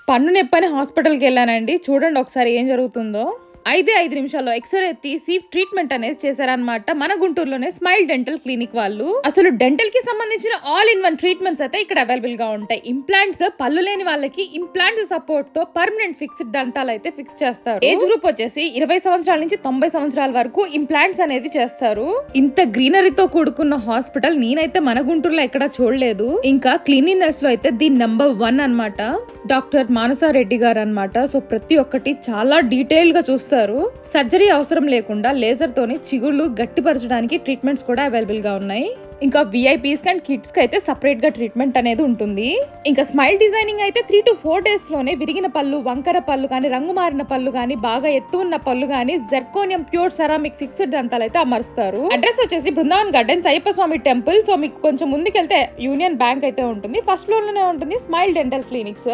పన్ను నొప్పని హాస్పిటల్కి వెళ్ళానండి. చూడండి ఒకసారి ఏం జరుగుతుందో. 5 నిమిషాల్లో ఎక్స్రే తీసి ట్రీట్మెంట్ అనేది చేశారనమాట. మన గుంటూరులోనే స్మైల్ డెంటల్ క్లినిక్ వాళ్ళు. అసలు డెంటల్ కి సంబంధించిన ఆల్ ఇన్ వన్ ట్రీట్మెంట్స్ అయితే ఇక్కడ అవైలబుల్ గా ఉంటాయి. ఇంప్లాంట్స్ పళ్ళు లేని వాళ్ళకి ఇంప్లాంట్స్ సపోర్ట్ తో పర్మనెంట్ ఫిక్స్డ్ దంతాలు అయితే ఫిక్స్ చేస్తారు. ఏజ్ గ్రూప్ వచ్చేసి 20 సంవత్సరాల నుంచి 90 సంవత్సరాల వరకు ఇంప్లాంట్స్ అనేది చేస్తారు. ఇంత గ్రీనరీతో కూడుకున్న హాస్పిటల్ నేనైతే మన గుంటూరులో ఎక్కడ చూడలేదు. ఇంకా క్లీనినెస్ లో అయితే ది నెంబర్ 1 అన్నమాట. డాక్టర్ మానసారెడ్డి గారు అన్నమాట. సో ప్రతి ఒక్కటి చాలా డీటెయిల్ గా చూస్తారు. సర్జరీ అవసరం లేకుండా లేజర్ తోని చిగుళ్ళు గట్టిపరచడానికి ట్రీట్మెంట్స్ కూడా అవైలబుల్ గా ఉన్నాయి. ఇంకా విఐపీస్ అండ్ కిడ్స్ కి అయితే సపరేట్ గా ట్రీట్మెంట్ అనేది ఉంటుంది. ఇంకా స్మైల్ డిజైనింగ్ అయితే 3 to 4 days లోనే విరిగిన పళ్ళు, వంకర పళ్ళు కానీ, రంగు మారిన పళ్ళు కానీ, బాగా ఎత్తు ఉన్న పళ్ళు కానీ, జెర్కోనియం ప్యూర్ సెరామిక్ ఫిక్స్డ్ దంతాలు అయితే అమరుస్తారు. అడ్రస్ వచ్చేసి బృందావన్ గార్డెన్స్ అయ్యప్ప స్వామి టెంపుల్. సో మీకు కొంచెం ముందుకెళ్తే యూనియన్ బ్యాంక్ అయితే ఉంటుంది. ఫస్ట్ ఫ్లోర్ లోనే ఉంటుంది స్మైల్ డెంటల్ క్లినిక్స్.